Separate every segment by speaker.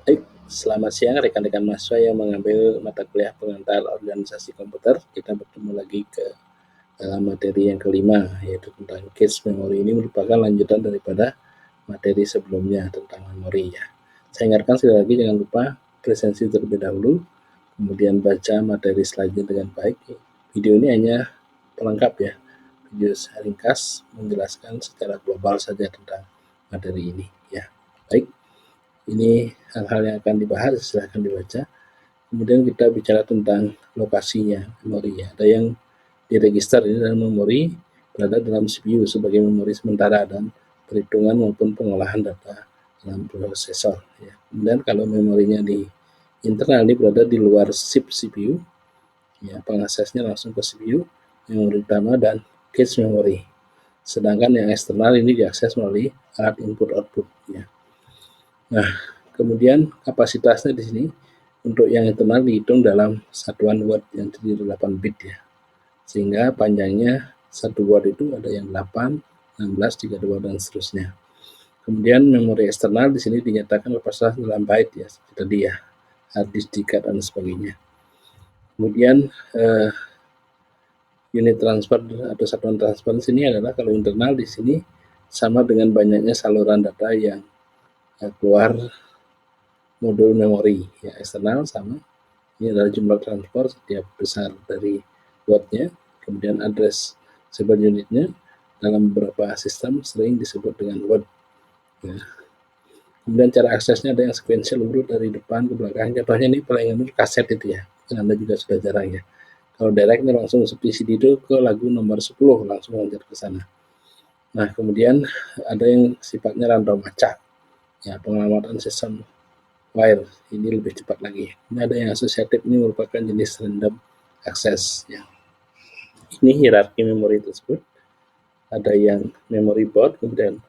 Speaker 1: Baik, selamat siang rekan-rekan mahasiswa yang mengambil mata kuliah pengantar organisasi komputer. Kita bertemu lagi dalam materi yang kelima, yaitu tentang cache memory. Ini merupakan lanjutan daripada materi sebelumnya tentang memori ya. Saya ingatkan sekali lagi, jangan lupa presensi terlebih dahulu, kemudian baca materi selanjutnya dengan baik. Video ini hanya pelengkap ya, video ringkas menjelaskan secara global saja tentang materi ini ya. Baik, ini hal-hal yang akan dibahas, silahkan dibaca. Kemudian kita bicara tentang lokasinya memori ya. Ada yang diregister ini dalam memori berada dalam CPU sebagai memori sementara dan perhitungan maupun pengolahan data dalam prosesor ya. Kemudian kalau memorinya di internal ini berada di luar chip CPU ya, pengaksesnya langsung ke CPU, memori utama dan cache memory. Sedangkan yang eksternal ini diakses melalui alat input output ya. Nah, kemudian kapasitasnya di sini untuk yang internal dihitung dalam satuan watt yang terdiri 8 bit ya. Sehingga panjangnya 1 watt itu ada yang 8, 16, 32 dan seterusnya. Kemudian memori eksternal di sini dinyatakan kapasitas dalam byte ya, tadi ya, hard disk, dan sebagainya. Kemudian unit transfer atau satuan transfer di sini adalah kalau internal di sini sama dengan banyaknya saluran data yang keluar modul memori ya. Eksternal sama, ini adalah jumlah transport setiap besar dari wattnya, kemudian address sebar unitnya dalam beberapa sistem sering disebut dengan watt ya. Kemudian cara aksesnya ada yang sequential urut dari depan ke belakang, contohnya ini paling umum kaset itu ya, Anda juga sudah jarang ya. Kalau direct ini langsung seperti CD itu ke lagu nomor 10 langsung loncat ke sana. Nah, kemudian ada yang sifatnya random acak ya, pengamatan sistem wire ini lebih cepat lagi. Ini ada yang asosiatif, ini merupakan jenis random access ya. Ini hierarki memori tersebut. Ada yang memory board, kemudian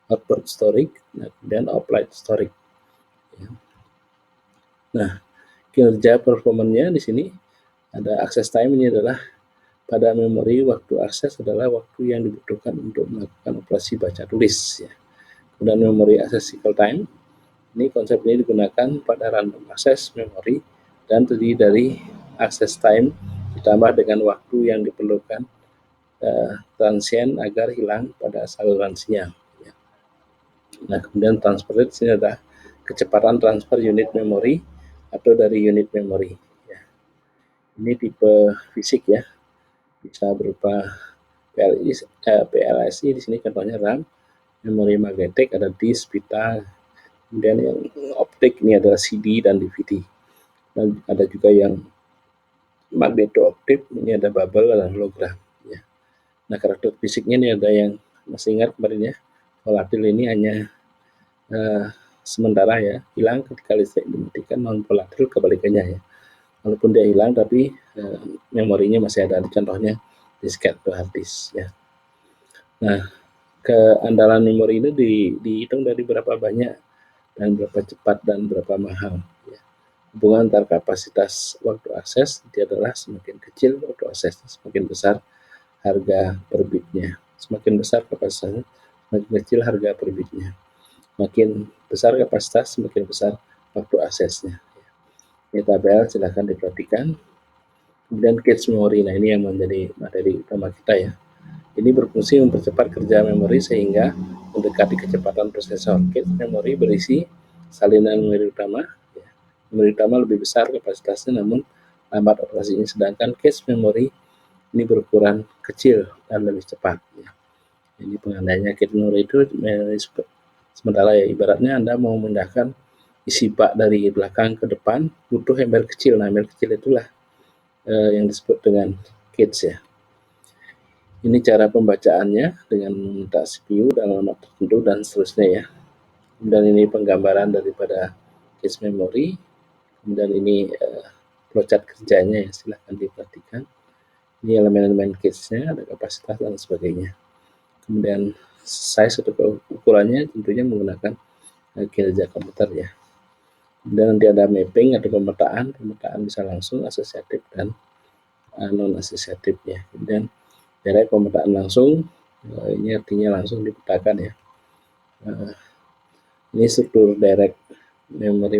Speaker 1: output storage, dan offline storage ya. Nah, kinerja performanya di sini ada access time, ini adalah pada memori waktu akses adalah waktu yang dibutuhkan untuk melakukan operasi baca tulis ya. Kemudian memory access cycle time, ini konsep ini digunakan pada random access memori dan terdiri dari access time ditambah dengan waktu yang diperlukan transient agar hilang pada saluran sinyal ya. Nah, kemudian transfer rate ini adalah kecepatan transfer unit memori atau dari unit memori ya. Ini tipe fisik ya, bisa berupa PLSI di sini contohnya RAM, memori magnetik ada disk, pita, kemudian yang optik ini adalah CD dan DVD. Dan ada juga yang magneto-optik, ini ada bubble dan hologram ya. Nah, karakter fisiknya ini ada yang masih ingat kemarin ya, volatil ini hanya sementara ya, hilang ketika listrik dimatikan. Non volatil kebalikannya ya, walaupun dia hilang tapi memorinya masih ada, contohnya disket atau hard disk ya. Nah, keandalan memori ini dihitung dari berapa banyak dan berapa cepat dan berapa mahal ya. Hubungan antar kapasitas waktu akses itu adalah semakin kecil waktu aksesnya, semakin besar harga per bitnya. Semakin besar kapasitasnya, semakin kecil harga per bitnya. Makin besar kapasitas, semakin besar waktu aksesnya. Ini tabel, silahkan diperhatikan. Kemudian cache memory, nah ini yang menjadi materi utama kita ya. Ini berfungsi mempercepat kerja memori sehingga mendekati kecepatan prosesor. Cache memory berisi salinan memori utama. Ya. Memori utama lebih besar kapasitasnya namun lambat operasinya, sedangkan cache memory ini berukuran kecil dan lebih cepat. Ya. Ini pengandainya cache memory itu sementara ya, ibaratnya Anda mau memindahkan isi bak dari belakang ke depan butuh embel kecil. Nah, embel kecil itulah yang disebut dengan cache ya. Ini cara pembacaannya dengan meminta CPU dan alamat tertentu dan seterusnya ya. Kemudian ini penggambaran daripada cache memory. Kemudian ini flowchart kerjanya ya, silahkan diperhatikan. Ini elemen-elemen cache-nya, ada kapasitas dan sebagainya. Kemudian size atau ukurannya tentunya menggunakan kinerja komputer ya. Kemudian nanti ada mapping atau pemetaan bisa langsung, asosiatif, dan non asosiatif ya. Kemudian direct pemetaan langsung, ini artinya langsung dipetakan ya. Ini struktur direct memory